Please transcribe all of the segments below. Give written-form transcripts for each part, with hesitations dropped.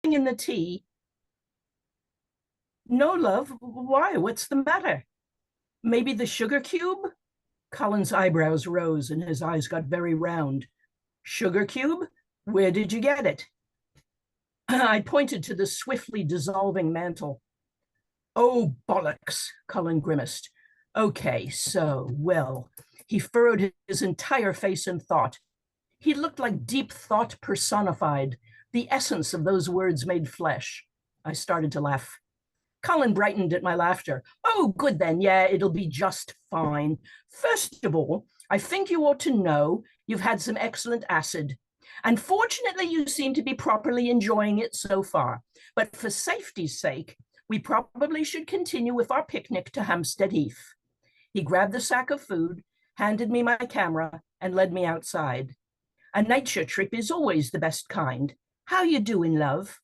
in the tea? No, love. Why? What's the matter? Maybe the sugar cube? Colin's eyebrows rose and his eyes got very round. Sugar cube? Where did you get it? I pointed to the swiftly dissolving mantle. Oh, bollocks, Colin grimaced. Okay, so, well, he furrowed his entire face in thought. He looked like deep thought personified, the essence of those words made flesh. I started to laugh. Colin brightened at my laughter. Oh, good then. Yeah, it'll be just fine. First of all, I think you ought to know you've had some excellent acid. And fortunately, you seem to be properly enjoying it so far. But for safety's sake, we probably should continue with our picnic to Hampstead Heath. He grabbed the sack of food, handed me my camera, and led me outside. A nature trip is always the best kind. How you doing, love?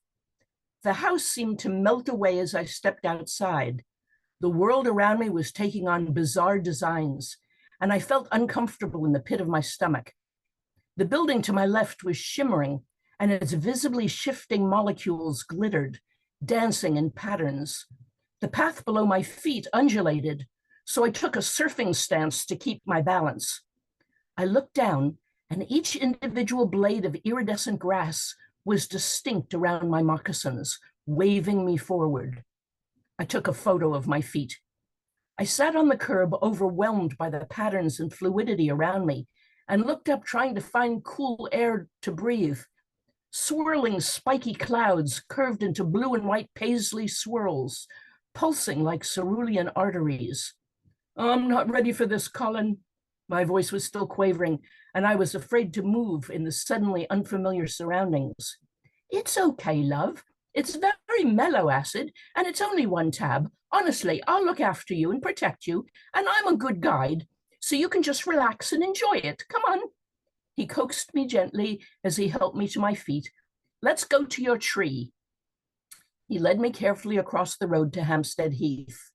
The house seemed to melt away as I stepped outside. The world around me was taking on bizarre designs, and I felt uncomfortable in the pit of my stomach. The building to my left was shimmering, and its visibly shifting molecules glittered, dancing in patterns. The path below my feet undulated, so I took a surfing stance to keep my balance. I looked down, and each individual blade of iridescent grass was distinct around my moccasins, waving me forward. I took a photo of my feet. I sat on the curb, overwhelmed by the patterns and fluidity around me, and looked up trying to find cool air to breathe. Swirling spiky clouds curved into blue and white paisley swirls, pulsing like cerulean arteries. I'm not ready for this, Colin. My voice was still quavering, and I was afraid to move in the suddenly unfamiliar surroundings. It's okay, love. It's very mellow acid, and it's only one tab. Honestly, I'll look after you and protect you, and I'm a good guide, so you can just relax and enjoy it. Come on. He coaxed me gently as he helped me to my feet. Let's go to your tree. He led me carefully across the road to Hampstead Heath.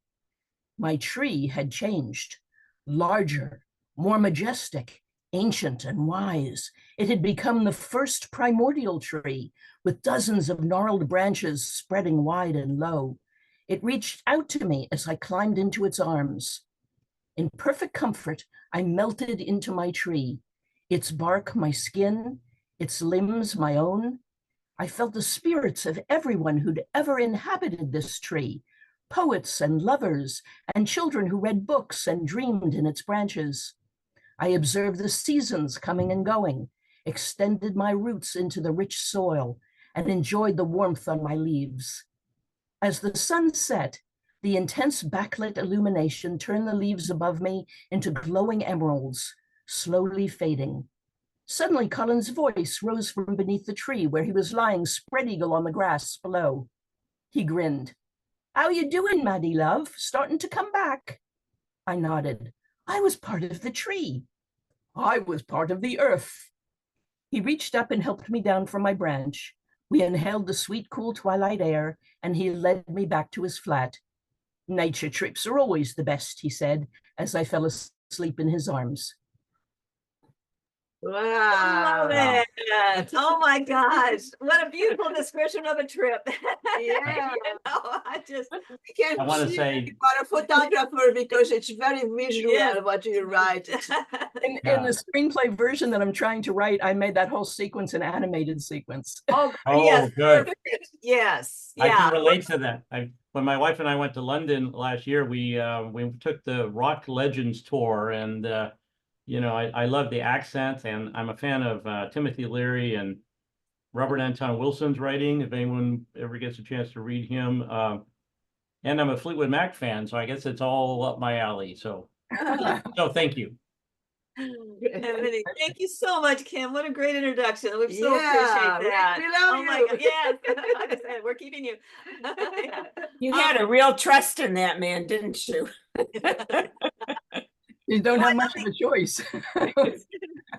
My tree had changed, larger, more majestic, ancient and wise. It had become the first primordial tree, with dozens of gnarled branches spreading wide and low. It reached out to me as I climbed into its arms. In perfect comfort, I melted into my tree, its bark my skin, its limbs my own. I felt the spirits of everyone who'd ever inhabited this tree, poets and lovers and children who read books and dreamed in its branches. I observed the seasons coming and going, extended my roots into the rich soil, and enjoyed the warmth on my leaves. As the sun set, the intense backlit illumination turned the leaves above me into glowing emeralds, slowly fading. Suddenly, Colin's voice rose from beneath the tree where he was lying spread eagle on the grass below. He grinned. How you doing, Maddie, love? Starting to come back? I nodded. I was part of the tree. I was part of the earth. He reached up and helped me down from my branch. We inhaled the sweet, cool twilight air, and he led me back to his flat. Nature trips are always the best, he said, as I fell asleep in his arms. Wow. Love it. Oh my gosh. What a beautiful description of a trip. Yeah. I want to say, you are a photographer because it's very visual what you write. In the screenplay version that I'm trying to write, I made that whole sequence an animated sequence. Oh, yes, good. Yes. I can relate to that. When my wife and I went to London last year, we took the Rock Legends tour, and I love the accent, and I'm a fan of Timothy Leary and Robert Anton Wilson's writing, if anyone ever gets a chance to read him. And I'm a Fleetwood Mac fan, so I guess it's all up my alley. So thank you. Thank you so much, Kim. What a great introduction. We so appreciate that. We love you. My God. Yes. Like I said, we're keeping you. You had a real trust in that man, didn't you? You don't have much of a choice.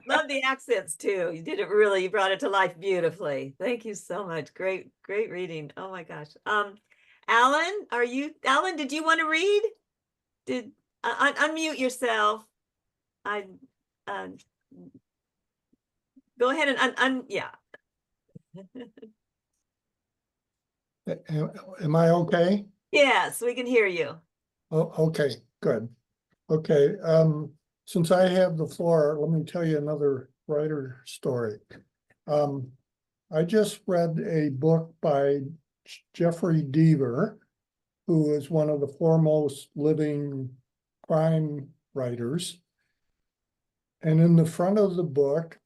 Love the accents too. You did it really, you brought it to life beautifully. Thank you so much. Great reading. Oh my gosh. Alan, did you want to read? Unmute yourself. Go ahead and yeah. Am I okay? Yes, we can hear you. Oh, okay, good. Okay, since I have the floor, let me tell you another writer story. I just read a book by Jeffrey Deaver, who is one of the foremost living crime writers. And in the front of the book,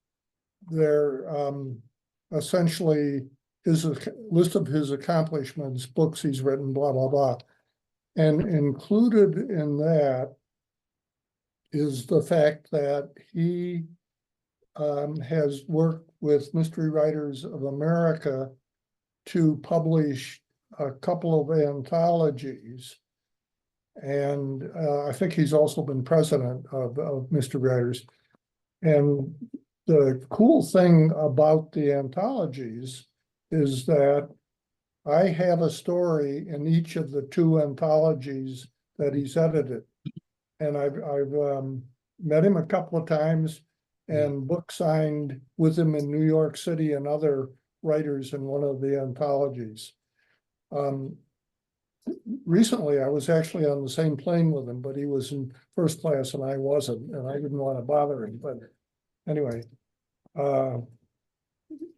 there essentially is a list of his accomplishments, books he's written, blah, blah, blah. And included in that is the fact that he has worked with Mystery Writers of America to publish a couple of anthologies. And I think he's also been president of Mystery Writers. And the cool thing about the anthologies is that I have a story in each of the two anthologies that he's edited. And I've met him a couple of times and book signed with him in New York City and other writers in one of the anthologies. Recently, I was actually on the same plane with him, but he was in first class and I wasn't, and I didn't want to bother him. But anyway,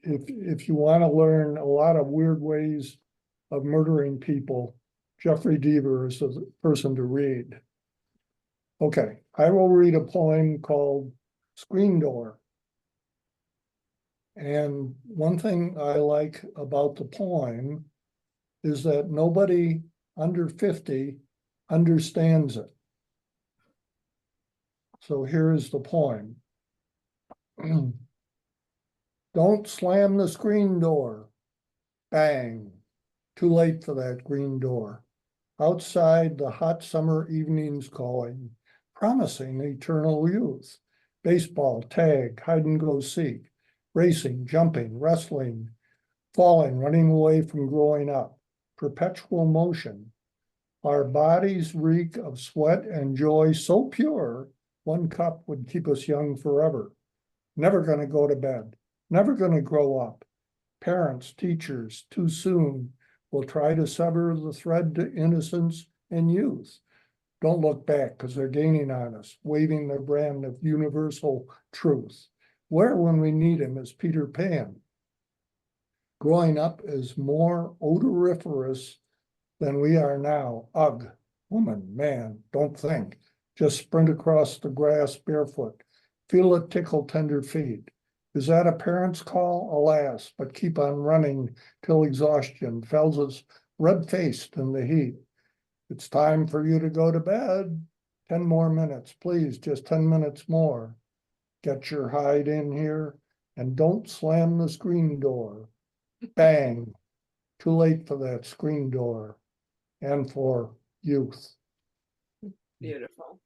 if you want to learn a lot of weird ways of murdering people, Jeffrey Deaver is the person to read. Okay, I will read a poem called Screen Door. And one thing I like about the poem is that nobody under 50 understands it. So here is the poem. Don't slam the screen door. Bang. Too late for that green door. Outside, the hot summer evenings calling, promising eternal youth. Baseball, tag, hide and go seek, racing, jumping, wrestling, falling, running away from growing up, perpetual motion. Our bodies reek of sweat and joy so pure, one cup would keep us young forever. Never going to go to bed, never going to grow up. Parents, teachers, too soon will try to sever the thread to innocence and youth. Don't look back because they're gaining on us, waving their brand of universal truth. Where when we need him is Peter Pan. Growing up is more odoriferous than we are now. Ugh, woman, man, don't think. Just sprint across the grass barefoot. Feel it tickle tender feet. Is that a parent's call? Alas, but keep on running till exhaustion fells us red-faced in the heat. It's time for you to go to bed. 10 more minutes, please, just 10 minutes more. Get your hide in here and don't slam the screen door. Bang, too late for that screen door and for youth. Beautiful.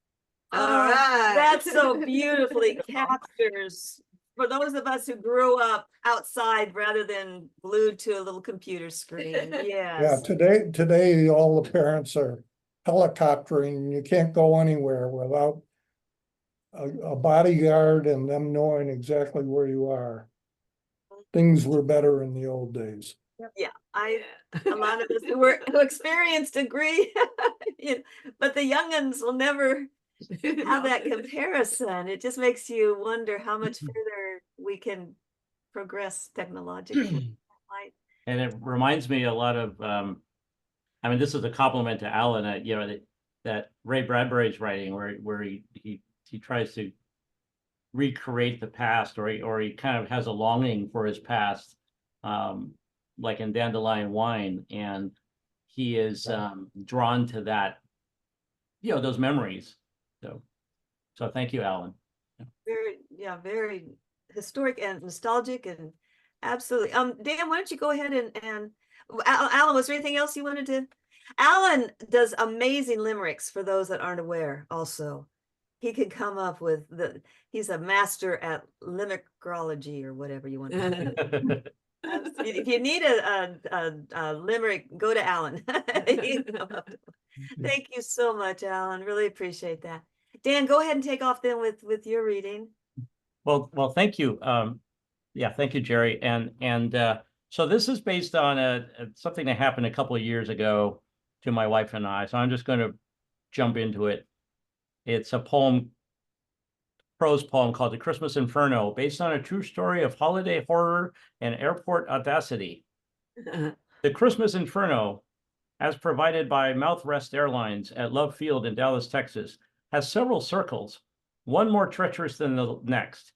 All Oh, right. That so beautifully captures, for those of us who grew up outside rather than glued to a little computer screen. Yeah, Yes. today all the parents are helicoptering. You can't go anywhere without a bodyguard and them knowing exactly where you are. Things were better in the old days. Yeah, a lot of us who experienced agree, but the youngins will never have that comparison. It just makes you wonder how much further we can progress technologically. And it reminds me a lot of, I mean, this is a compliment to Alan, you know, that Ray Bradbury's writing where he tries to recreate the past, or he kind of has a longing for his past, like in Dandelion Wine, and he is drawn to that, you know, those memories. So thank you, Alan. Very historic and nostalgic and absolutely. Dan, why don't you go ahead and Alan, was there anything else you wanted to? Alan does amazing limericks for those that aren't aware. Also, he could come up with he's a master at limericology or whatever you want to. If you need a limerick, go to Alan. Thank you so much, Alan. Really appreciate that. Dan, go ahead and take off then with your reading. Well, thank you. Yeah, thank you, Jerry. And So this is based on something that happened a couple of years ago to my wife and I. So I'm just going to jump into it. It's a prose poem called The Christmas Inferno, based on a true story of holiday horror and airport audacity. The Christmas Inferno, as provided by Mouthwest Airlines at Love Field in Dallas, Texas, has several circles, one more treacherous than the next.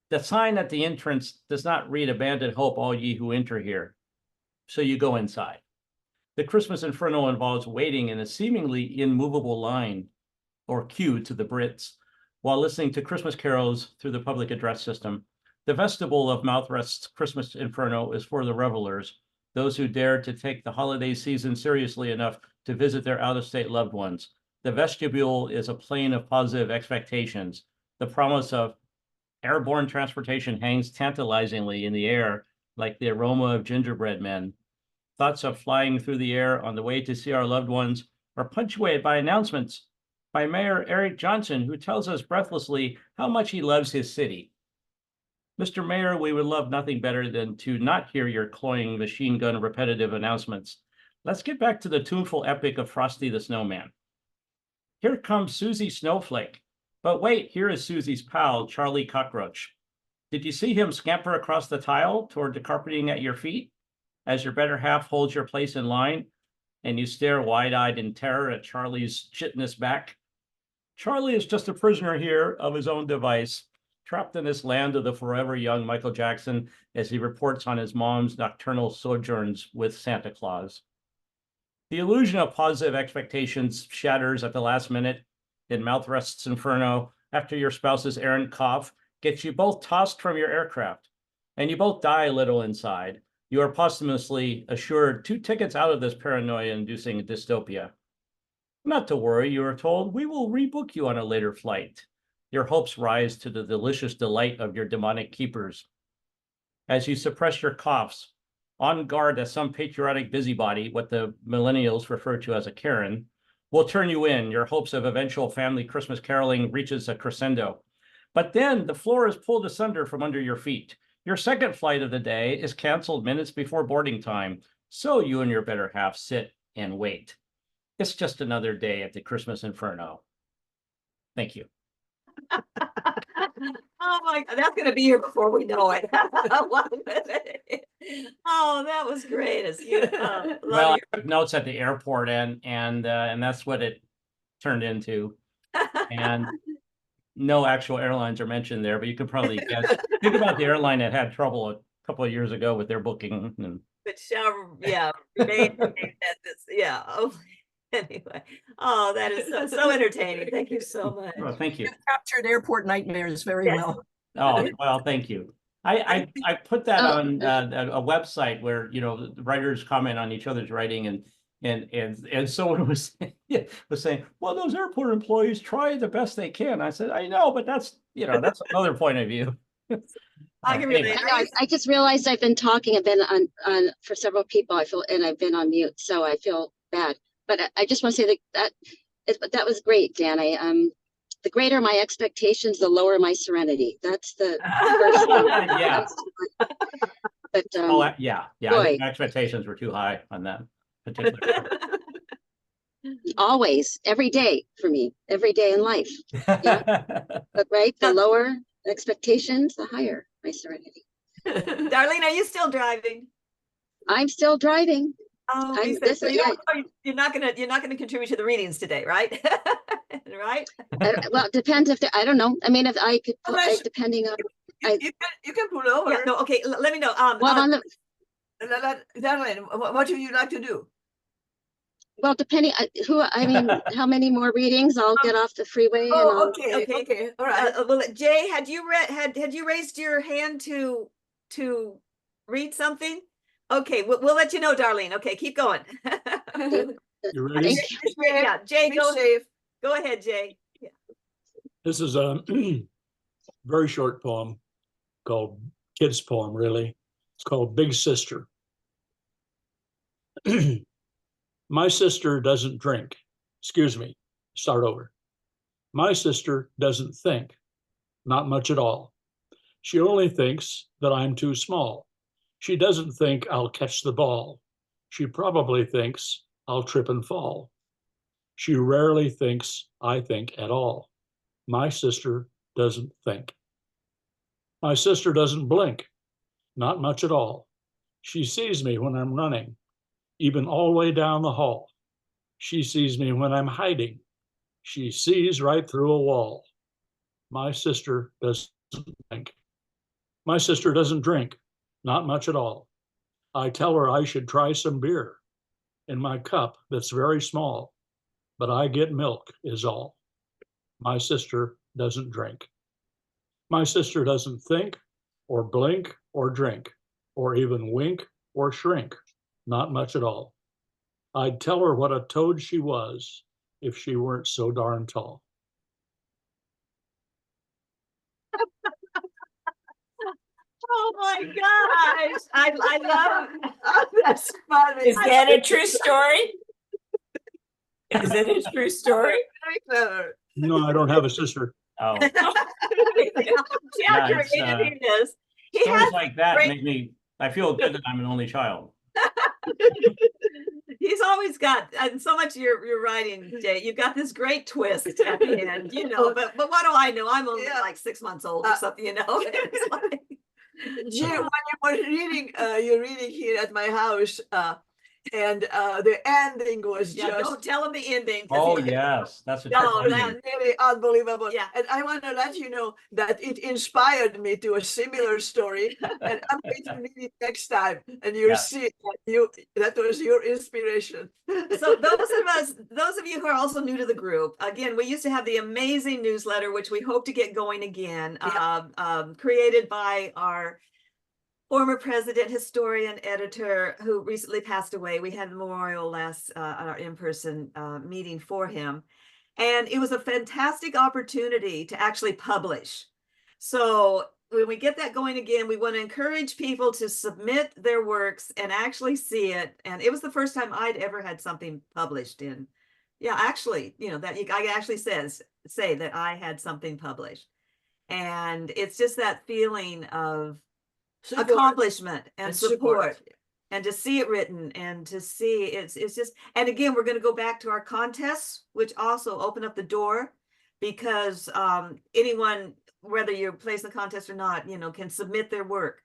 The sign at the entrance does not read "Abandon hope, all ye who enter here." So you go inside. The Christmas Inferno involves waiting in a seemingly immovable line or queue to the Brits while listening to Christmas carols through the public address system. The vestibule of Mouthwest's Christmas Inferno is for the revelers, those who dare to take the holiday season seriously enough to visit their out-of-state loved ones. The vestibule is a plane of positive expectations. The promise of airborne transportation hangs tantalizingly in the air like the aroma of gingerbread men. Thoughts of flying through the air on the way to see our loved ones are punctuated by announcements by Mayor Eric Johnson, who tells us breathlessly how much he loves his city. Mr. Mayor, we would love nothing better than to not hear your cloying machine gun repetitive announcements. Let's get back to the tuneful epic of Frosty the Snowman. Here comes Susie Snowflake. But wait, here is Susie's pal, Charlie Cockroach. Did you see him scamper across the tile toward the carpeting at your feet as your better half holds your place in line and you stare wide-eyed in terror at Charlie's chitinous back? Charlie is just a prisoner here of his own device, trapped in this land of the forever young Michael Jackson as he reports on his mom's nocturnal sojourns with Santa Claus. The illusion of positive expectations shatters at the last minute in Mouthwest's Inferno after your spouse's errant cough gets you both tossed from your aircraft, and you both die a little inside. You are posthumously assured 2 tickets out of this paranoia-inducing dystopia. Not to worry, you are told, we will rebook you on a later flight. Your hopes rise to the delicious delight of your demonic keepers. As you suppress your coughs, on guard as some patriotic busybody, what the millennials refer to as a Karen, will turn you in. Your hopes of eventual family Christmas caroling reaches a crescendo. But then the floor is pulled asunder from under your feet. Your second flight of the day is canceled minutes before boarding time, so you and your better half sit and wait. It's just another day at the Christmas Inferno. Thank you. Oh my God, that's gonna be here before we know it. Oh, that was great. It's you. Well, I took notes at the airport, and that's what it turned into. And no actual airlines are mentioned there, but you could probably guess. Think about the airline that had trouble a couple of years ago with their booking. And But shall, yeah, remain at this, yeah. Oh, anyway, oh, that is so entertaining. Thank you so much. well, thank you. Captured airport nightmares very Yes. well. Oh, well, thank you. I put that on a website where, you know, the writers comment on each other's writing, and someone was saying, well, those airport employees try the best they can. I said, I know, but that's another point of view. I can relate. I just realized I've been talking. I've been on for several people. I feel, and I've been on mute, so I feel bad. But I just want to say that was great, Dan. The greater my expectations, the lower my serenity. That's the first one. Yeah. But Yeah. boy. My expectations were too high on that particular. Always, every day for me, every day in life. But right, the lower expectations, the higher my serenity. Darlene, are you still driving? I'm still driving. Oh, I'm- so this is- you're not gonna contribute to the readings today, right? Right? Well, it depends if I don't know. I mean, if I could, Unless- depending on You can pull over. Yeah, no, okay, let me know. what on the. Darlene, what would you like to do? Well, depending I mean, how many more readings? I'll get off the freeway and Oh, I'll, okay, all right. well, Jay, had you raised your hand to read something? Okay, we'll let you know, Darlene. Okay, keep going. You ready? Yeah, Jay, Be go safe. ahead, Jay. Yeah. This is a very short poem called kid's poem, really. It's called Big Sister. My sister doesn't drink. Excuse me, start over. My sister doesn't think, not much at all. She only thinks that I'm too small. She doesn't think I'll catch the ball. She probably thinks I'll trip and fall. She rarely thinks I think at all. My sister doesn't think. My sister doesn't blink, not much at all. She sees me when I'm running, even all the way down the hall. She sees me when I'm hiding. She sees right through a wall. My sister doesn't think. My sister doesn't drink, not much at all. I tell her I should try some beer in my cup that's very small, but I get milk is all. My sister doesn't drink. My sister doesn't think or blink or drink or even wink or shrink, not much at all. I'd tell her what a toad she was if she weren't so darn tall. Oh my gosh, I love. Oh, that's funny. Is that a true story? Is it a true story? Very clever. No, I don't have a sister. Oh, Yeah, it's, it is. He stories has like that great- make me, I feel good that I'm an only child. He's always got and so much your writing, Jay. You've got this great twist at the end, you know. But what do I know? I'm only Yeah. like 6 months old or something, you know. It's like, Jim, when you were reading, you're reading here at my house, and the ending was yeah, just don't tell him the ending. 'cause Oh, he- yes, that's a No, trick. that- really unbelievable. Yeah. And I want to let you know that it inspired me to a similar story, and I'm going to read it next time, and you'll Yeah. see that was your inspiration. So those of you who are also new to the group, again, we used to have the amazing newsletter, which we hope to get going again, created by our former president, historian, editor, who recently passed away. We had a memorial last at our in-person meeting for him. And it was a fantastic opportunity to actually publish. So when we get that going again, we want to encourage people to submit their works and actually see it. And it was the first time I'd ever had something published in. Yeah, actually, you know, that I actually say that I had something published. And it's just that feeling of accomplishment and support. And to see it written and to see it's just, and again, we're going to go back to our contests, which also open up the door because anyone, whether you place the contest or not, you know, can submit their work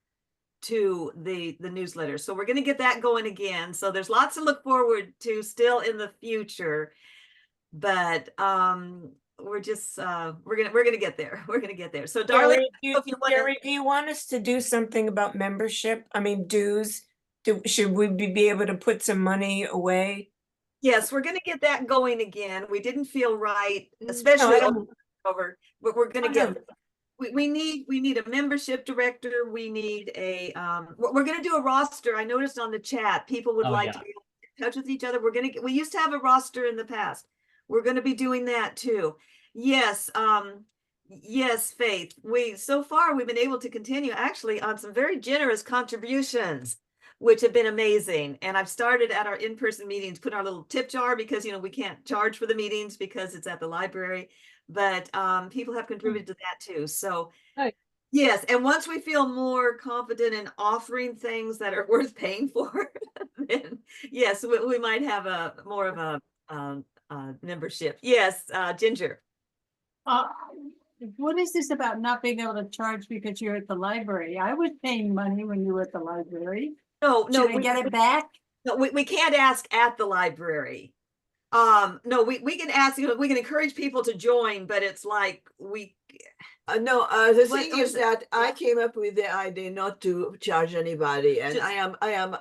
to the newsletter. So we're going to get that going again. So there's lots to look forward to still in the future, but we're just we're gonna get there. We're gonna get there. So darling, Gary, do you want us to do something about membership? I mean, dues. Should we be able to put some money away? yes, we're gonna get that going again. We didn't feel right, especially over, but we're gonna get. We need a membership director. We need a we're gonna do a roster. I noticed on the chat people would like to be in touch with each other. We used to have a roster in the past. We're going to be doing that too. Yes. Yes, Faith. So far we've been able to continue actually on some very generous contributions, which have been amazing. And I've started at our in-person meetings, put our little tip jar because, you know, we can't charge for the meetings because it's at the library, but people have contributed to that too. So yes. And once we feel more confident in offering things that are worth paying for, then yes, we might have more of a membership. Yes, Ginger. What is this about not being able to charge because you're at the library? I was paying money when you were at the library. No, Should I get it back? No, we can't ask at the library. No, we can ask, you know, we can encourage people to join, but it's like the thing is that I came up with the idea not to charge anybody, and I am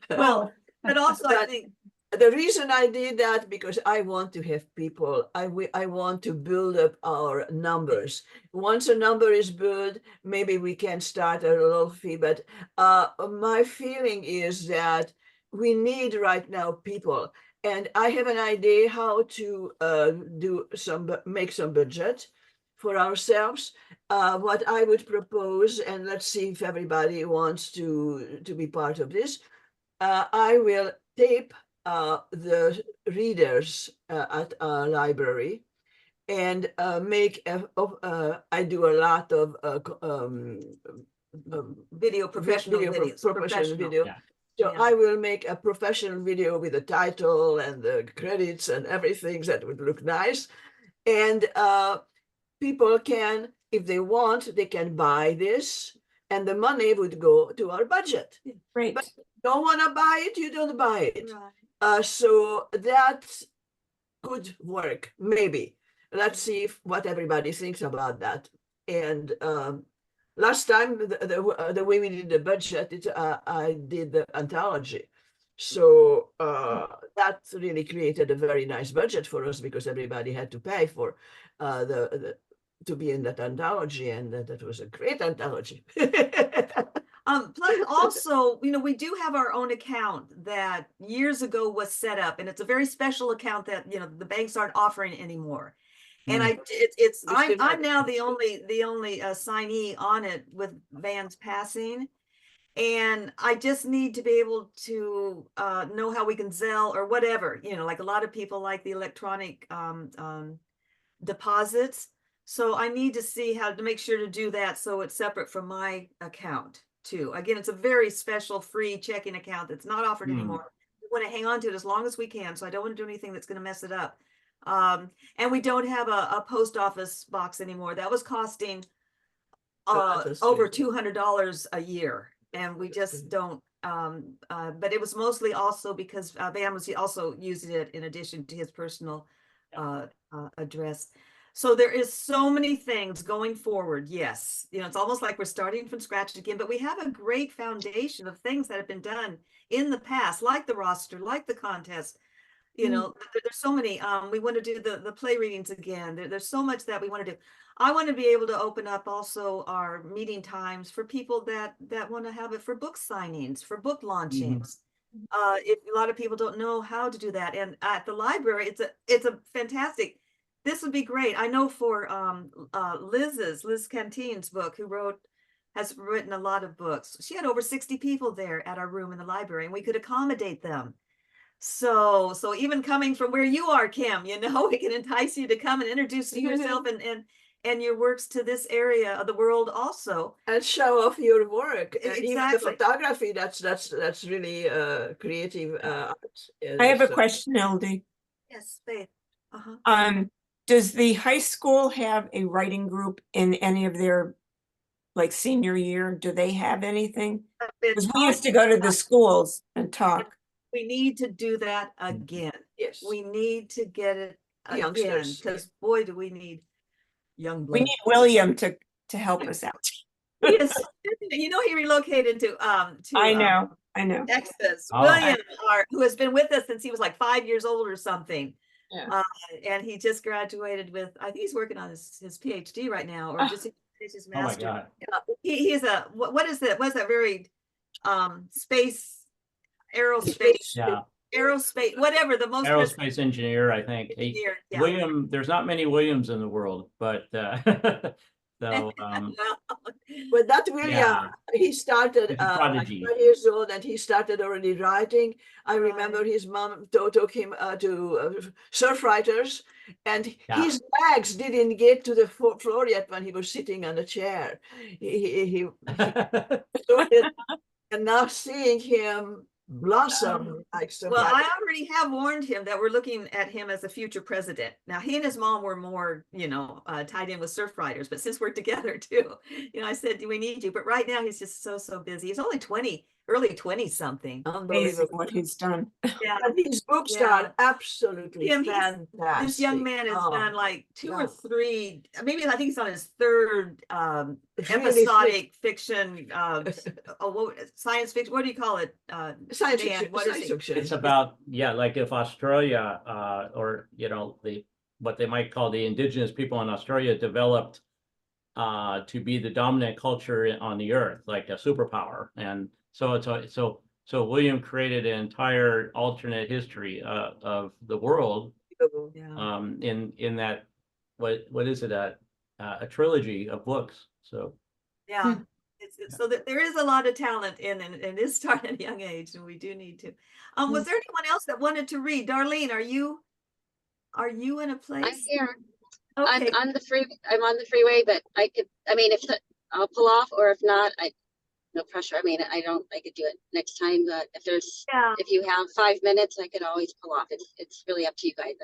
well, but also I think the reason I did that because I want to have people. I want to build up our numbers. Once a number is built, maybe we can start at a low fee. But my feeling is that we need right now people, and I have an idea how to make some budget for ourselves. What I would propose, and let's see if everybody wants to be part of this. I will tape the readers at our library and I do a lot of video, professional videos. professional video. Yeah. So Yeah. I will make a professional video with the title and the credits and everything that would look nice. And people can, if they want, they can buy this, and the money would go to our budget. Great. But don't want to buy it, you don't buy it. Right. So that could work, maybe. Let's see what everybody thinks about that. And last time, the way we did the budget, I did the anthology. So that really created a very nice budget for us because everybody had to pay for to be in that anthology, and that was a great anthology. Plus also, we do have our own account that years ago was set up, and it's a very special account that, the banks aren't offering anymore. And I'm now the only signee on it with Van's passing. And I just need to be able to know how we can Zelle or whatever, like a lot of people like the electronic deposits. So I need to see how to make sure to do that so it's separate from my account too. Again, it's a very special free checking account that's not offered anymore. We want to hang on to it as long as we can. So I don't want to do anything that's going to mess it up. And we don't have a post office box anymore. That was costing over $200 a year. And we just don't, but it was mostly also because Van was also using it in addition to his personal address. So there is so many things going forward. Yes. It's almost like we're starting from scratch again, but we have a great foundation of things that have been done in the past, like the roster, like the contest. There's so many. We want to do the play readings again. There's so much that we want to do. I want to be able to open up also our meeting times for people that want to have it for book signings, for book launchings. If a lot of people don't know how to do that, and at the library, it's a fantastic. This would be great. I know for Liz Canteen's book, has written a lot of books. She had over 60 people there at our room in the library, and we could accommodate them. So even coming from where you are, Kim, we can entice you to come and introduce yourself and your works to this area of the world also. And show off your work. And even the Exactly. photography, that's really creative art. I have a question, Ildy. Yes, Faith. Does the high school have a writing group in any of their senior year? Do they have anything? Because we used to go to the schools and talk. We need to do that again. Yes. We need to get it again, Youngsters, because boy, do we need young blood. We need William to help us out. Yes, he relocated to I know. Texas. Oh. William, who has been with us since he was like 5 years old or something. Yeah. And he just graduated with, I think he's working on his PhD right now, or just his Oh my master. God. He's a what is that? What's that very aerospace, aerospace, whatever the most Aerospace engineer, I think. engineer, yeah. William, there's not many Williams in the world, but so But that William, Yeah. he started He's a prodigy. 5 years old, and he started already writing. I remember his mom took him to surf writers, and Yeah. his legs didn't get to the floor yet when he was sitting on a chair. He and now seeing him blossom like so Well, much. I already have warned him that we're looking at him as a future president. Now, he and his mom were more, tied in with surf riders, but since we're together too, I said, do we need you? But right now he's just so busy. He's only 20, early 20 something. Amazing Unbelievable. what he's done. Yeah. And his books Yeah. are absolutely fantastic. This young man has Oh, done like 2 or yeah. 3, maybe I think he's on his 3rd It's really episodic fiction, science fiction. What do you call it? Science Dan, fiction. what is Science it? fiction. it's about, like if Australia or what they might call the indigenous people in Australia developed to be the dominant culture on the earth, like a superpower. And so William created an entire alternate history of the world Yeah. in that what is it, a trilogy of books. So Yeah. So that there is a lot of talent and it is starting at a young age, and we do need to. Was there anyone else that wanted to read? Darlene, are you in a place? I'm here. Okay. I'm on the freeway, but I mean, if I'll pull off, or if not, no pressure. I mean, I could do it next time, but Yeah. if you have 5 minutes, I could always pull off. It's really up to you guys.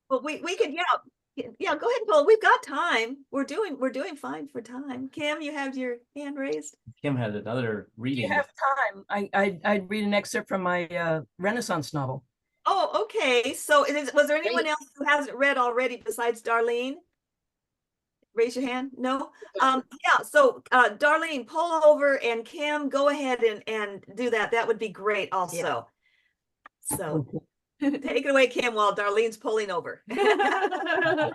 Well, we could, yeah, go ahead and pull. We've got time. We're doing fine for time. Kim, you have your hand raised. Kim had another If reading. you have time, I'd read an excerpt from my Renaissance novel. Oh, okay. So was there anyone Great. else who hasn't read already besides Darlene? Raise your hand. No. Yeah. So Darlene, pull over, and Kim, go ahead and do that. That would be great also. So take it away, Kim, while Darlene's pulling over. The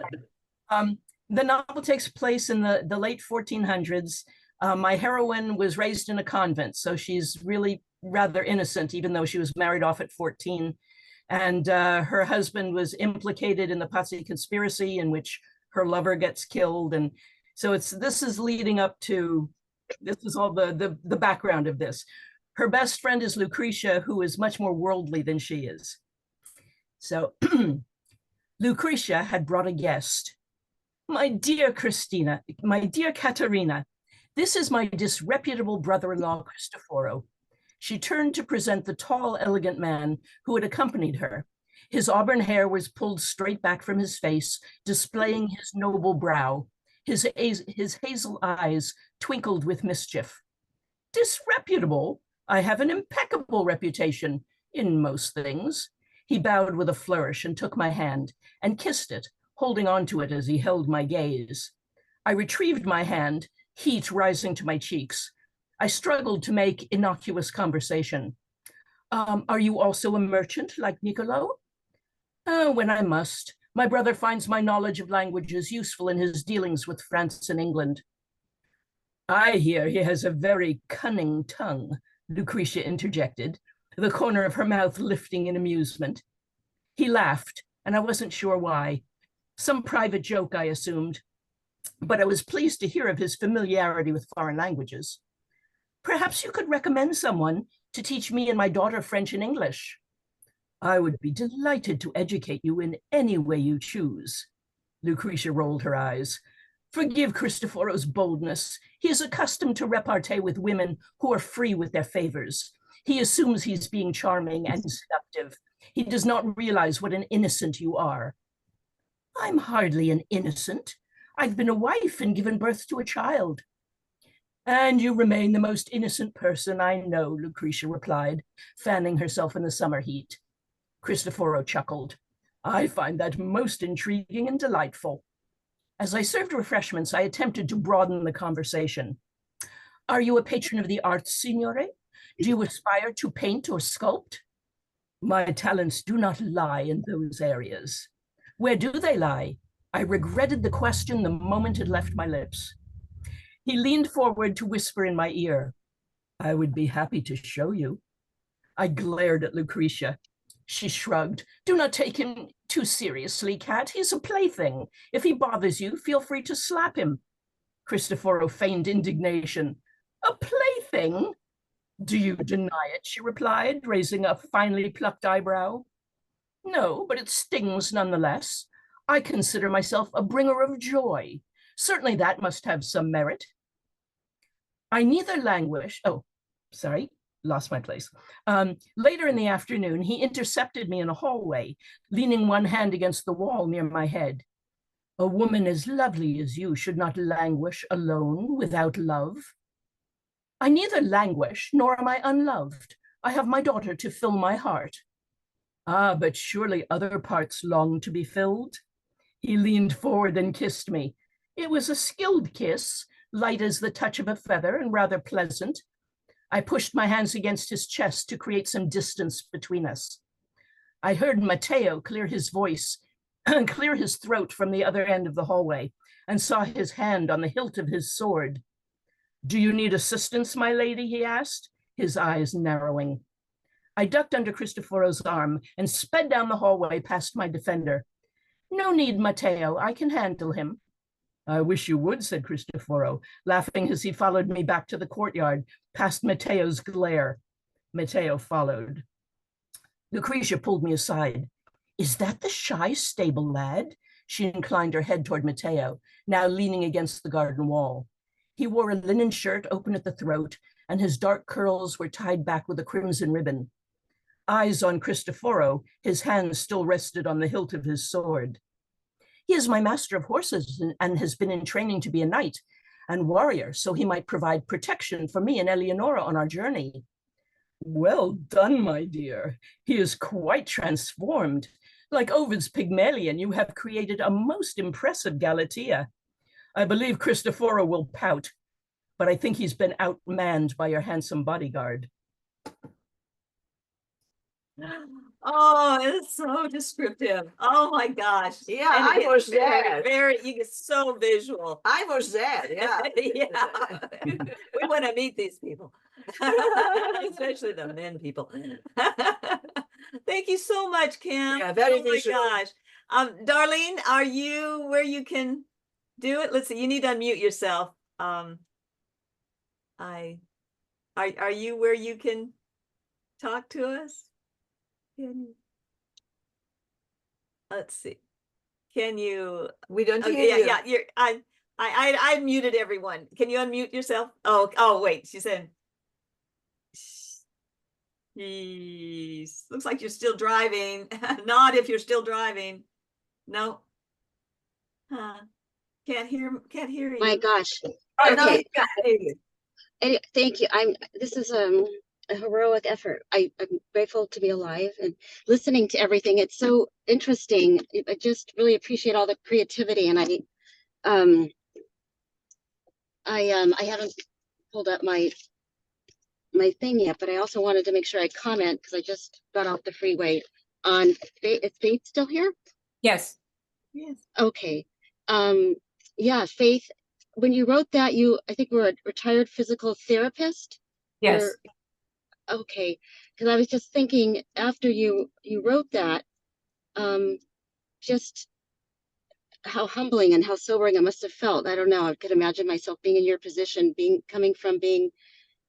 novel takes place in the late 1400s. My heroine was raised in a convent, so she's really rather innocent, even though she was married off at 14. And her husband was implicated in the Pazzi conspiracy, in which her lover gets killed. And so this is leading up to, this is all the background of this. Her best friend is Lucretia, who is much more worldly than she is. So Lucretia had brought a guest. My dear Christina, my dear Caterina, this is my disreputable brother-in-law, Cristoforo. She turned to present the tall, elegant man who had accompanied her. His auburn hair was pulled straight back from his face, displaying his noble brow. His hazel eyes twinkled with mischief. Disreputable? I have an impeccable reputation in most things. He bowed with a flourish and took my hand and kissed it, holding on to it as he held my gaze. I retrieved my hand, heat rising to my cheeks. I struggled to make innocuous conversation. Are you also a merchant like Niccolo? When I must. My brother finds my knowledge of languages useful in his dealings with France and England. I hear he has a very cunning tongue, Lucretia interjected, the corner of her mouth lifting in amusement. He laughed, and I wasn't sure why. Some private joke, I assumed, but I was pleased to hear of his familiarity with foreign languages. Perhaps you could recommend someone to teach me and my daughter French and English. I would be delighted to educate you in any way you choose. Lucretia rolled her eyes. Forgive Cristoforo's boldness. He is accustomed to repartee with women who are free with their favors. He assumes he's being charming and seductive. He does not realize what an innocent you are. I'm hardly an innocent. I've been a wife and given birth to a child. And you remain the most innocent person I know, Lucretia replied, fanning herself in the summer heat. Cristoforo chuckled. I find that most intriguing and delightful. As I served refreshments, I attempted to broaden the conversation. Are you a patron of the arts, signore? Do you aspire to paint or sculpt? My talents do not lie in those areas. Where do they lie? I regretted the question the moment it left my lips. He leaned forward to whisper in my ear. I would be happy to show you. I glared at Lucretia. She shrugged. Do not take him too seriously, Cat. He's a plaything. If he bothers you, feel free to slap him. Cristoforo feigned indignation. A plaything? Do you deny it? She replied, raising a finely plucked eyebrow. No, but it stings nonetheless. I consider myself a bringer of joy. Certainly that must have some merit. I neither languish. Oh, sorry. Lost my place. Later in the afternoon, he intercepted me in a hallway, leaning one hand against the wall near my head. A woman as lovely as you should not languish alone without love. I neither languish nor am I unloved. I have my daughter to fill my heart. Ah, but surely other parts long to be filled. He leaned forward and kissed me. It was a skilled kiss, light as the touch of a feather and rather pleasant. I pushed my hands against his chest to create some distance between us. I heard Matteo clear his voice, clear his throat from the other end of the hallway, and saw his hand on the hilt of his sword. Do you need assistance, my lady? He asked, his eyes narrowing. I ducked under Cristoforo's arm and sped down the hallway past my defender. No need, Matteo, I can handle him. I wish you would, said Cristoforo, laughing as he followed me back to the courtyard, past Matteo's glare. Matteo followed. Lucretia pulled me aside. Is that the shy stable lad? She inclined her head toward Matteo, now leaning against the garden wall. He wore a linen shirt open at the throat and his dark curls were tied back with a crimson ribbon. Eyes on Cristoforo, his hands still rested on the hilt of his sword. He is my master of horses and has been in training to be a knight and warrior, so he might provide protection for me and Eleonora on our journey. Well done, my dear. He is quite transformed. Like Ovid's Pygmalion, you have created a most impressive Galatea. I believe Cristoforo will pout, but I think he's been outmanned by your handsome bodyguard. Oh, it's so descriptive. Oh my gosh. Yeah, And I it was gets very, there. very, you get so visual. I was there, yeah. Yeah. We want to meet these people, especially the men people. Thank you so much, Kim. Yeah, very oh my visual. gosh. Darlene, are you where you can do it? Let's see. You need to unmute yourself. Are you where you can talk to us? Let's see. Can you? We don't Okay, hear you. yeah. You're. I muted everyone. Can you unmute yourself? Oh, wait. She said. Looks like you're still driving. Not if you're still driving. No. Can't hear you. My gosh. Oh, no, Okay. we can't hear you. Thank you. This is a heroic effort. I'm grateful to be alive and listening to everything. It's so interesting. I just really appreciate all the creativity, and I haven't pulled up my thing yet, but I also wanted to make sure I comment because I just got off the freeway on is Faith still here? Yes. Yes. Okay. Yeah, Faith, when you wrote that, I think were a retired physical therapist? Yes. Okay, because I was just thinking after you wrote that, just how humbling and how sobering it must have felt. I don't know. I could imagine myself being in your position, coming from being,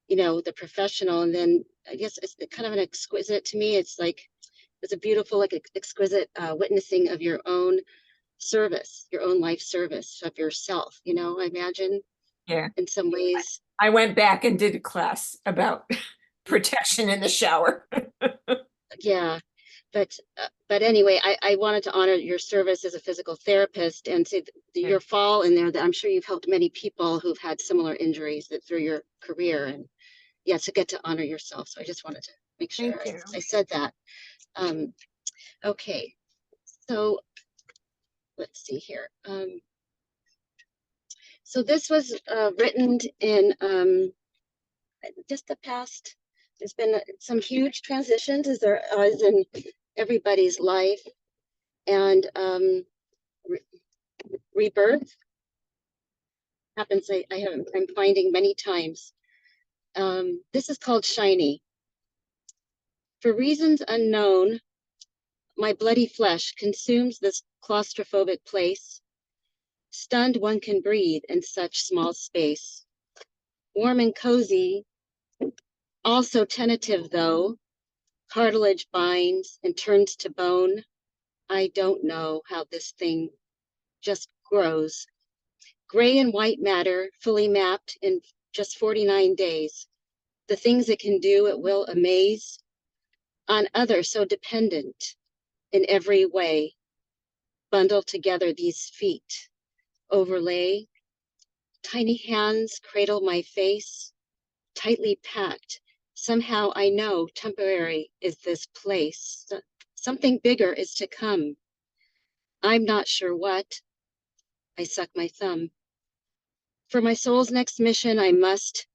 the professional, and then I guess it's kind of an exquisite to me. It's a beautiful, like exquisite witnessing of your own service, your own life service of yourself. I imagine. Yeah. In some ways. I went back and did a class about protection in the shower. Yeah, but anyway, I wanted to honor your service as a physical therapist and say your fall in there, that I'm sure you've helped many people who've had similar injuries through your career, and to get to honor yourself. So I just wanted to make sure I said that. Okay, so let's see here. So this was written in just the past. There's been some huge transitions as there is in everybody's life, and rebirth happens. I'm finding many times. This is called Shiny. For reasons unknown, my bloody flesh consumes this claustrophobic place. Stunned, one can breathe in such small space. Warm and cozy, also tentative though. Cartilage binds and turns to bone. I don't know how this thing just grows. Gray and white matter, fully mapped in just 49 days. The things it can do, it will amaze. On others so dependent in every way. Bundle together these feet. Overlay. Tiny hands cradle my face. Tightly packed. Somehow I know temporary is this place. Something bigger is to come. I'm not sure what. I suck my thumb. For my soul's next mission, I must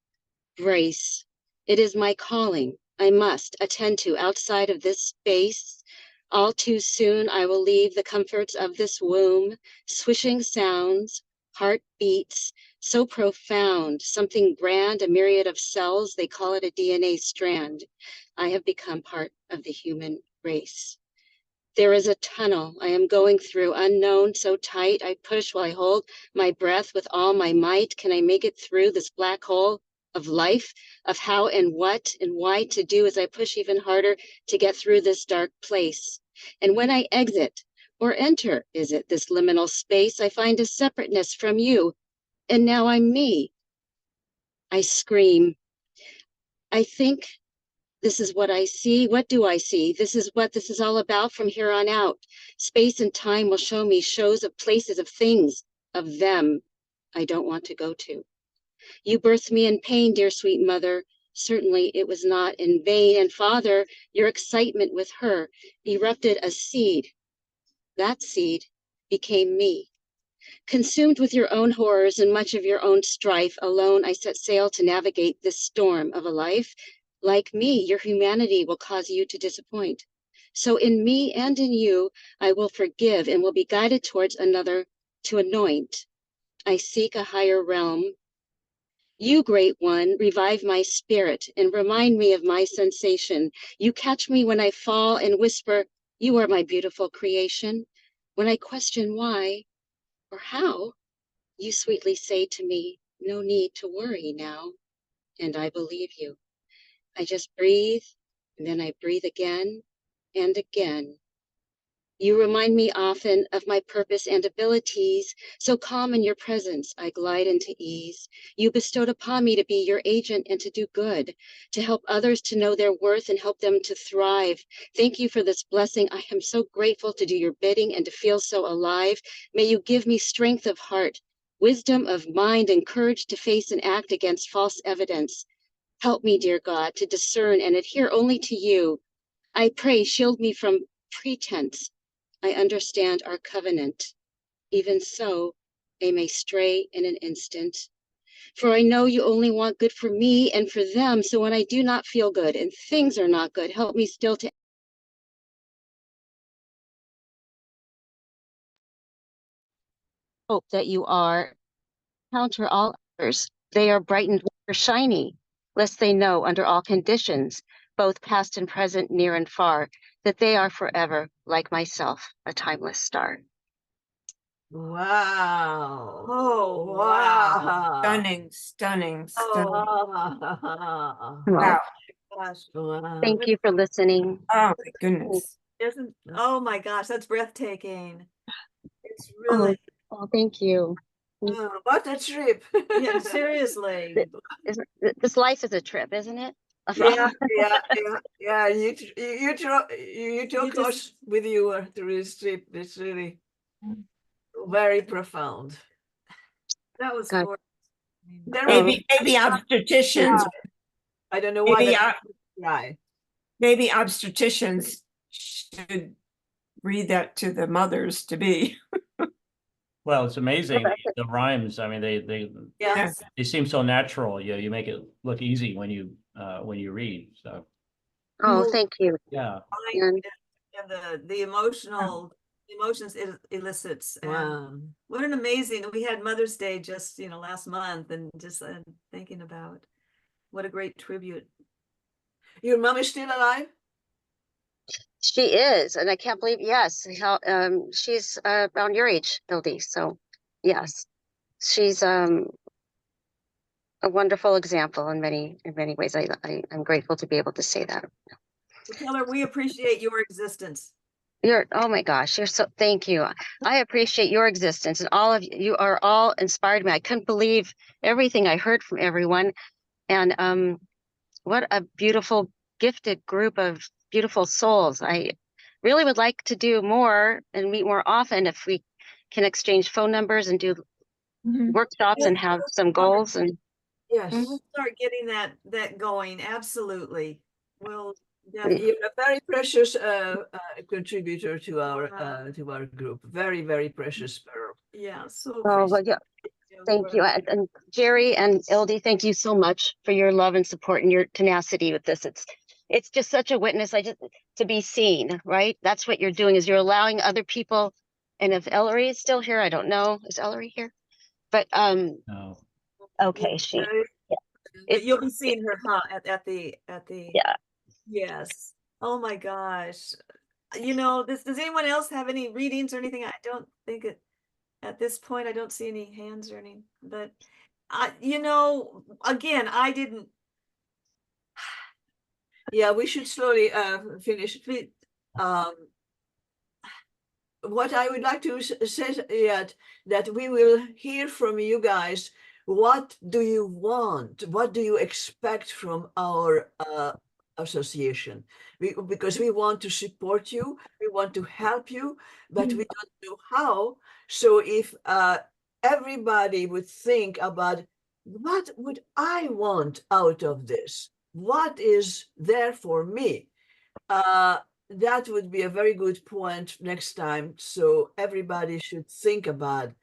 brace. It is my calling. I must attend to outside of this space. All too soon, I will leave the comforts of this womb, swishing sounds, heartbeats, so profound, something grand, a myriad of cells, they call it a DNA strand. I have become part of the human race. There is a tunnel I am going through, unknown, so tight, I push while I hold my breath with all my might. Can I make it through this black hole of life, of how and what and why to do as I push even harder to get through this dark place? And when I exit or enter, is it this liminal space, I find a separateness from you. And now I'm me. I scream. I think this is what I see. What do I see? This is what this is all about from here on out. Space and time will show me shows of places, of things, of them I don't want to go to. You birthed me in pain, dear sweet mother. Certainly it was not in vain. And Father, your excitement with her erupted a seed. That seed became me. Consumed with your own horrors and much of your own strife, alone I set sail to navigate this storm of a life. Like me, your humanity will cause you to disappoint. So in me and in you, I will forgive and will be guided towards another to anoint. I seek a higher realm. You, great one, revive my spirit and remind me of my sensation. You catch me when I fall and whisper, you are my beautiful creation. When I question why or how, you sweetly say to me, no need to worry now. And I believe you. I just breathe, and then I breathe again and again. You remind me often of my purpose and abilities. So calm in your presence, I glide into ease. You bestowed upon me to be your agent and to do good, to help others to know their worth and help them to thrive. Thank you for this blessing. I am so grateful to do your bidding and to feel so alive. May you give me strength of heart, wisdom of mind, and courage to face and act against false evidence. Help me, dear God, to discern and adhere only to you. I pray, shield me from pretense. I understand our covenant. Even so, I may stray in an instant. For I know you only want good for me and for them. So when I do not feel good and things are not good, help me still to hope that you are counter all others. They are brightened or shiny, lest they know under all conditions, both past and present, near and far, that they are forever, like myself, a timeless star. Wow. Oh, wow. Stunning, stunning, stunning. Wow. Wow. Gosh, Wow. Thank you for listening. Oh, my goodness. isn't, oh my gosh, that's breathtaking. It's Oh, really, oh, thank you. Oh, what a trip. yeah, seriously. This life is a trip, isn't it? Yeah. You took just- us with you through this trip. It's really very profound. That was God. gorgeous. There Maybe obstetricians, I don't know why maybe, that's right. maybe obstetricians should read that to the mothers to be. Well, it's amazing, the rhymes. I mean, Yes. they seem so natural. You make it look easy when you read. So Oh, Move. thank you. yeah. And And the emotions it elicits. And Wow. what an amazing, we had Mother's Day just, last month, and just thinking about what a great tribute. Your mom is still alive? she is, and I can't believe, yes, how, she's around your age, Ildy. So, yes, she's a wonderful example in many ways. I'm grateful to be able to say that. So tell her we appreciate your existence. Oh my gosh, thank you. I appreciate your existence, and all of you. You are all inspired me. I couldn't believe everything I heard from everyone, and what a beautiful, gifted group of beautiful souls. I really would like to do more and meet more often if we can exchange phone numbers and do workshops and have some goals. And Yes. We'll start getting that going. Absolutely. We'll You're a very precious contributor to our group. Very, very precious pearl. Yeah. So well, yeah, thank you. And Jerry and Ildy, thank you so much for your love and support and your tenacity with this. It's just such a witness. To be seen, right? That's what you're doing, is you're allowing other people. And if Ellery is still here, I don't know. Is Ellery here? But No. okay, You'll be seeing her at the yeah. Yes. Oh my gosh. Does anyone else have any readings or anything? I don't think at this point I don't see any hands or anything, but again, I didn't. Yeah, we should slowly finish. What I would like to say yet that we will hear from you guys what do you want? What do you expect from our association? Because we want to support you, we want to help you, but we don't know how. So if everybody would think about, what would I want out of this? What is there for me? That would be a very good point next time. So everybody should think about,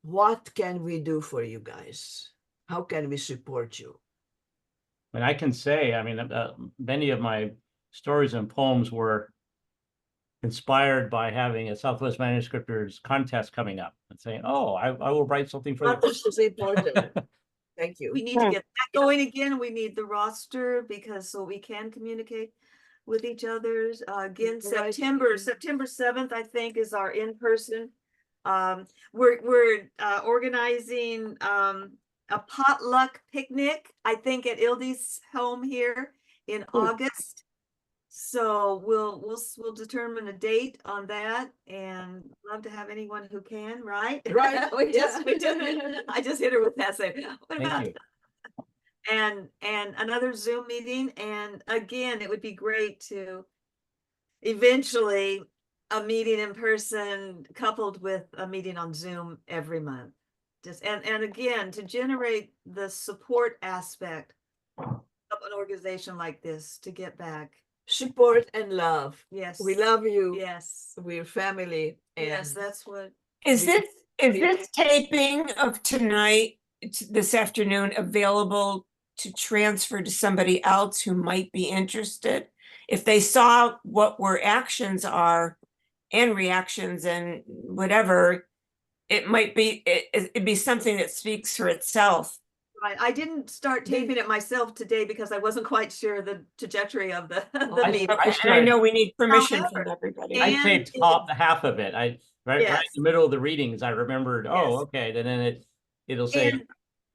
what can we do for you guys? How can we support you? And I can say, I mean, many of my stories and poems were inspired by having a Southwest Manuscripters contest coming up and saying, oh, I will write something for That is important. Thank you. We need to get that going again. We need the roster because so we can communicate with each others. Again, Right. September 7th, I think, is our in-person. We're organizing a potluck picnic, I think, at Ildy's home here in August. So we'll determine a date on that, and love to have anyone who can, right? Right. I just hit her with that. Say, what about? Thank you. And another Zoom meeting, and again, it would be great to eventually a meeting in person coupled with a meeting on Zoom every month. Just and again, to generate the support aspect of an organization like this to get back. Support and love. Yes. We love you. Yes. We're family. And Yes, that's what. Is this taping of tonight, this afternoon, available to transfer to somebody else who might be interested? If they saw what our actions are and reactions and whatever, it might be, it'd be something that speaks for itself. Right. I didn't start taping it myself today because I wasn't quite sure the trajectory of the I- meeting. I And I know we need permission However, from everybody. I and taped top half of it. Right in Yes. the middle of the readings, I remembered, oh, Yes. okay, and then it'll say, And-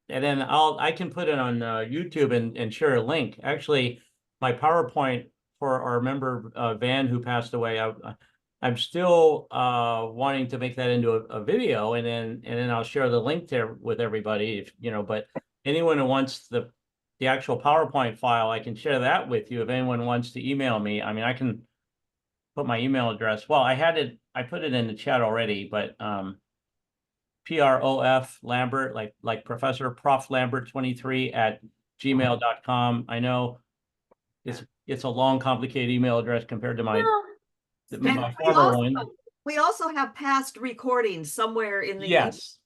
and then I can put it on YouTube and share a link. Actually, my PowerPoint for our member Van who passed away, I'm still wanting to make that into a video, and then I'll share the link there with everybody, if you know. But anyone who wants the actual PowerPoint file, I can share that with you. If anyone wants to email me, I mean, I can put my email address. Well, I put it in the chat already, but PROF Lambert, like Professor Prof Lambert 23 at gmail.com. I know it's a long, complicated email address compared to my former one. We also have past recordings somewhere in the, Yes.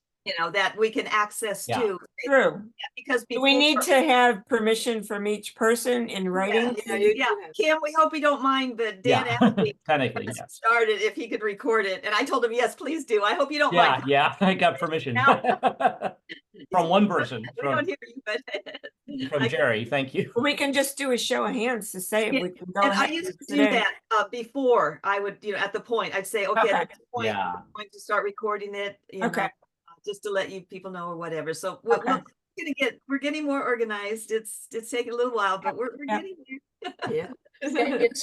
that we can access Yeah. too. True. Because Do we need to have permission from each person in writing? Yeah, Kim, we hope you don't mind, but Dan Yeah. asked me Technically, when yes. started if he could record it, and I told him, yes, please do. I hope you don't mind. Yeah, I got permission from one person, We don't hear you, but from Jerry. Thank you. We can just do a show of hands to say if we can go and I ahead. used and to sit do in. that before. I would, at the point, I'd say, okay, Okay. at this point, Yeah. I'm going to start recording it, Okay. just to let you people know or whatever. So Okay. we're getting more organized. It's taking a little while, but we're Yeah. getting there. Yeah.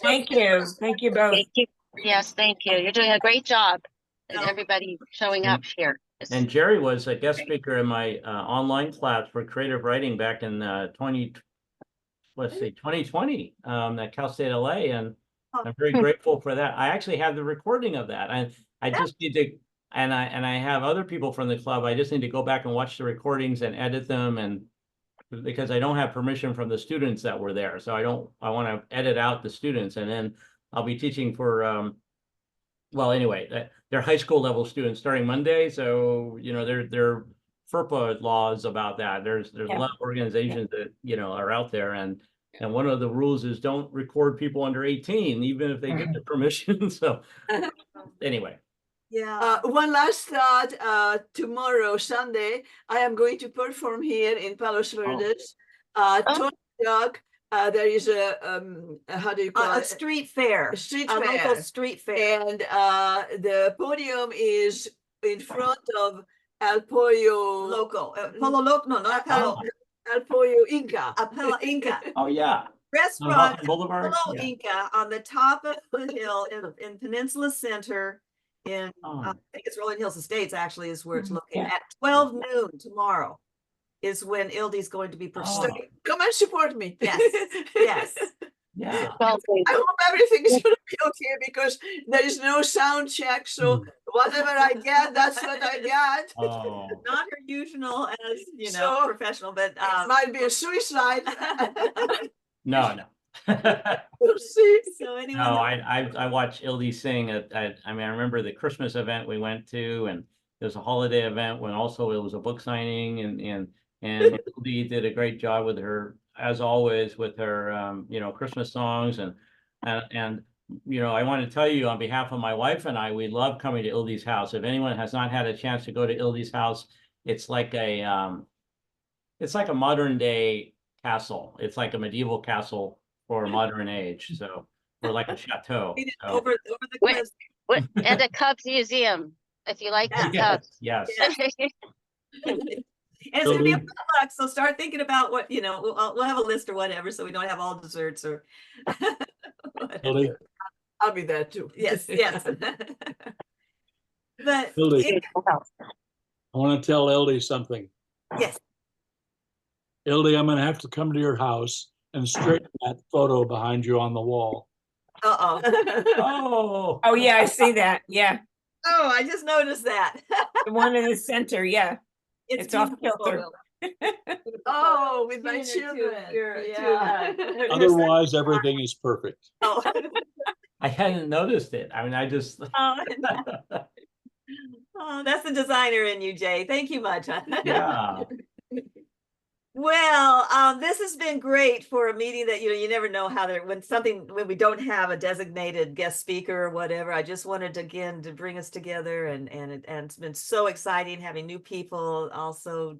Thank you. Thank you both. Thank you. Yes, thank you. You're doing a great job. And Oh. everybody showing up here. And Jerry was a guest speaker in my online class for creative writing back in 2020 at Cal State LA, and I'm very grateful for that. I actually have the recording of that. I just need to, and I have other people from the club. I just need to go back and watch the recordings and edit them, and because I don't have permission from the students that were there, so I want to edit out the students, and then I'll be teaching for well, anyway, they're high school level students starting Monday, so they're FERPA laws about that. There's a lot of organizations that are out there, and one of the rules is don't record people under 18, even if they get the permission. So anyway. Yeah. One last thought, tomorrow, Sunday, I am going to perform here in Palos Verdes. 12 o'clock, there is how do you call A it? street fair. A street A fair. local street fair. And the podium is in front of El Pollo. Local. Polo Loco, no, not Palo. El Pollo Inca. Palo Inca. Oh yeah. Restaurant, Hawthorne Boulevard? Palo Yeah. Inca on the top of the hill in Peninsula Center I think it's Rolling Hills Estates actually is where it's located Yeah. at 12 noon tomorrow. is when Ildy's going to be Oh. performing. Come and support me. Yes, yes. Yeah. Well, I hope everything is going to be okay because there is no sound check. So whatever I get, that's what I get. Oh. Not her usual as, you know, So, professional, but It might be a suicide. No, no. We'll see. so anyone. No, that- I watched Ildy sing I mean, I remember the Christmas event we went to, and there's a holiday event when also it was a book signing, and Ildy did a great job with her, as always, with her you know, Christmas songs, and you know, I want to tell you on behalf of my wife and I, we love coming to Ildy's house. If anyone has not had a chance to go to Ildy's house, it's like a modern day castle. It's like a medieval castle for a modern age. So, or like a chateau. So, Over the Wait. Christmas. and the Cubs Museum, if you like the Yeah. Cubs. yes. And it's gonna be a Ildy. potluck, so start thinking about what, you know, we'll have a list or whatever, so we don't have all desserts or. Ildy, I'll be there too. Yes, yes. But, Ildy, it- I want to tell Ildy something. yes, Ildy, I'm going to have to come to your house and straighten that photo behind you on the wall. uh-oh. Oh. Oh, yeah, I see that. Yeah. Oh, I just noticed that. The one in the center. Yeah. It's off beautiful kilter. photo. Oh, with my Between your two- children. your- Yeah. your- Otherwise, everything is perfect. Oh. I hadn't noticed it. I mean, I just. Oh, that's the designer in you, Jay. Thank you much. Yeah. Well, this has been great for a meeting that, you know, you never know how they're, when we don't have a designated guest speaker or whatever. I just wanted to, again, to bring us together, and it's been so exciting having new people also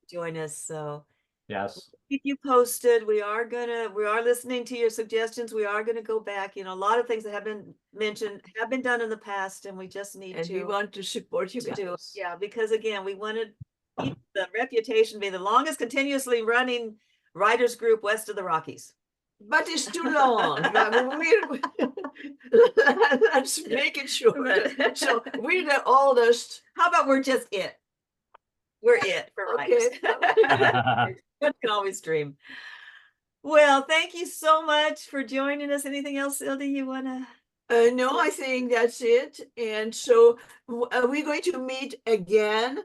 join us. So Yes. keep you posted. We are listening to your suggestions. We are gonna go back. You know, a lot of things that have been mentioned have been done in the past, and we just need And we to want to support you do. guys. Yeah, because again, we wanted keep the reputation being the longest continuously running writers group west of the Rockies. But it's too long. Let's make it short. So we're the oldest. How about we're just it? We're it for writers. Okay. One can always dream. Well, thank you so much for joining us. Anything else, Ildy, you wanna? No, I think that's it. And so are we going to meet again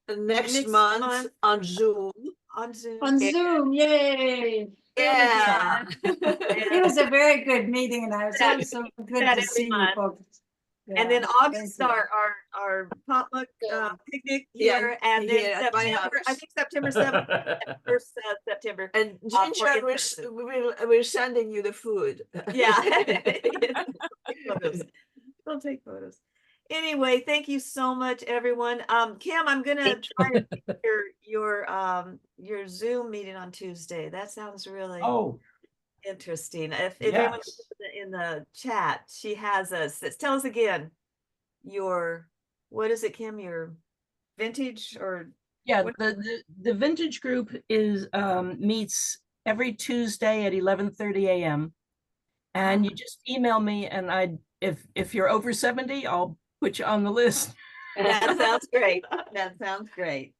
next month on Zoom? On Zoom. On Zoom, yay. Yeah. It was a very good meeting, and I was That- always so good that to every see you month. folks. And then Yeah, August, thank you. our potluck picnic Yeah, here, and then here at my September, I house. think September 7th, first September. And for Ginger, in-person. we're sending you the food. Yeah. We'll take photos. Anyway, thank you so much, everyone. Kim, I'm gonna try to make your Zoom meeting on Tuesday. That sounds really Oh, interesting. If anyone yes. in the chat, she has us. Tell us again what is it, Kim? Your vintage or Yeah, What- the vintage group is meets every Tuesday at 11:30 a.m. And you just email me, and if you're over 70, I'll put you on the list. that sounds great. That sounds great.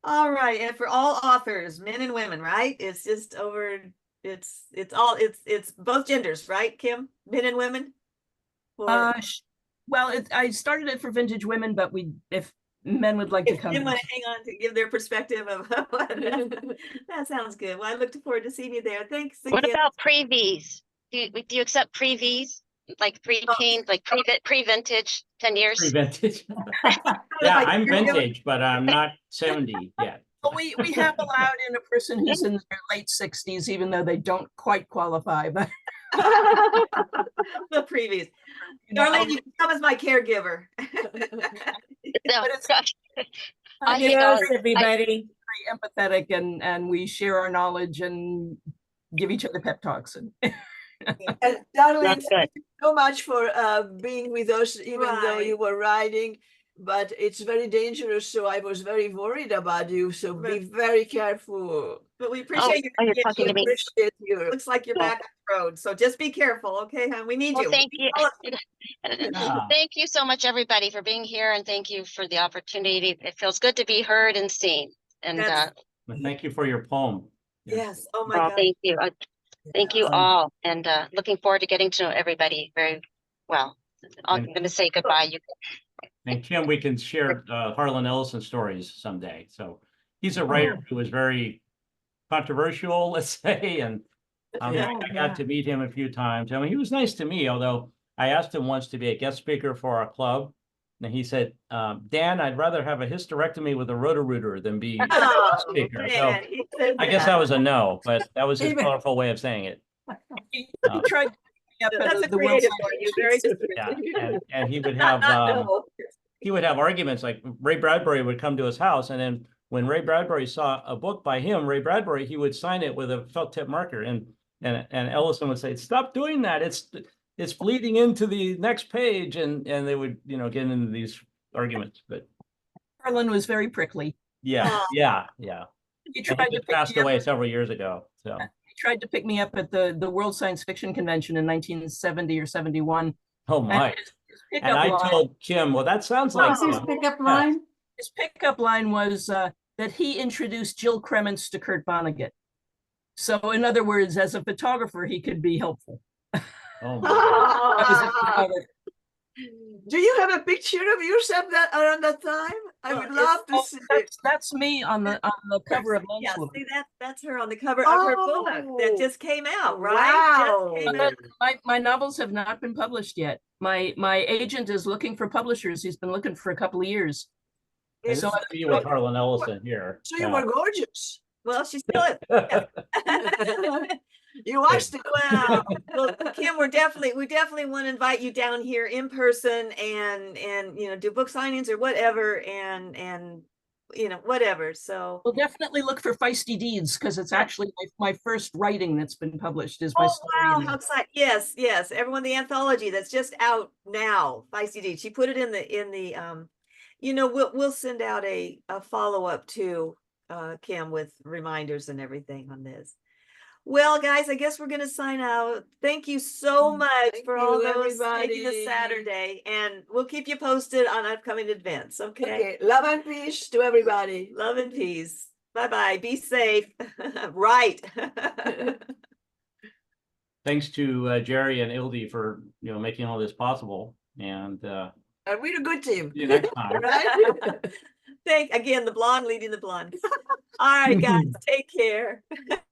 All right, and for all authors, men and women, right? It's just over. It's both genders, right, Kim? Men and women. For Well, I started it for vintage women, but if men would like to if come. men want to hang on to give their perspective of that sounds good. Well, I look forward to seeing you there. Thanks What again. about pre-Vs? Do you accept pre-Vs? Like pre-teen, like pre-vintage, 10 years? Pre-vintage. Yeah, Like, I'm you're doing- vintage, but I'm not 70 yet. Well, we have allowed in a person who's in their late 60s, even though they don't quite qualify. But the previews. Darlene, you can come as my caregiver. No, it's- gosh. I think Adios, I'll- everybody. very empathetic, and we share our knowledge and give each other pep talks. And And darling, That's good. thank you so much for being with us, even though Right. you were riding. but it's very dangerous. So I was very worried about you. So be Right. very careful. But we appreciate oh, you're you. talking to me. Appreciate you. Looks like you're back on the road, so just be careful, okay, hon? We need Well, you. thank We you. need all of Yeah. Thank you so much, everybody, for being here, and thank you for the opportunity. It feels good to be heard and seen. And That's- Well, thank you for your poem. Yes, oh my well, God. thank you. Thank you all, and looking forward to getting to know everybody very well. I'm And- going to say goodbye. You And Kim, we can share Harlan Ellison stories someday. So he's a writer who was very controversial, let's say, and I got to meet him a few times. I mean, he was nice to me, although I asked him once to be a guest speaker for our club. And he said, Dan, I'd rather have a hysterectomy with a roto-rooter than be a Oh, guest speaker. So man, he said I guess that was a no, but that was his Even- colorful way of saying it. He tried to pick me up That's at a the World creative Science one. You very Yeah, and he would Not have no. he would have arguments like Ray Bradbury would come to his house, and then when Ray Bradbury saw a book by him, Ray Bradbury, he would sign it with a felt tip marker, and Ellison would say, "Stop doing that! It's bleeding into the next page," and they would get into these arguments. But Harlan was very prickly. yeah, Aw. yeah. He And he tried to just pick passed me up. away several years ago. So He tried to pick me up at the World Science Fiction Convention in 1970 or 71. oh And my! his And I pickup line- told Kim, well, that sounds What like was his Kim. pickup Yeah. line? his pickup line was that he introduced Jill Kremens to Kurt Vonnegut. So in other words, as a photographer, he could be helpful. Oh my! I was a photographer. Do you have a picture of yourself around that time? I would love to Oh, see it. that's me on the cover of Yeah, Lancelot. see that's her on the cover of her book that Oh, just came out, right? wow. Just came out. My novels have not been published yet. My agent is looking for publishers. He's been looking for a couple of years. This So is me with Harlan Ellison here. So you were gorgeous. Well, she's still it. You are still. Well, Kim, we definitely want to invite you down here in person and do book signings or whatever and whatever. So We'll definitely look for Feisty Deeds because it's actually my first writing that's been published is my story. wow, in how it. exciting. Yes, everyone, the anthology that's just out now, Feisty D. She put it in the we'll send out a follow-up to Kim with reminders and everything on this. Well, guys, I guess we're going to sign out. Thank you so much Thank for all you, those taking everybody. the Saturday, and we'll keep you posted on upcoming events. Okay. Okay, love and peace to everybody. Love and peace. Bye-bye. Be safe. Right. Thanks to Jerry and Ildy for making all this possible, and And we're a good team. see you next time. Right? Thank again, the blonde leading the blonde. All right, guys, take care.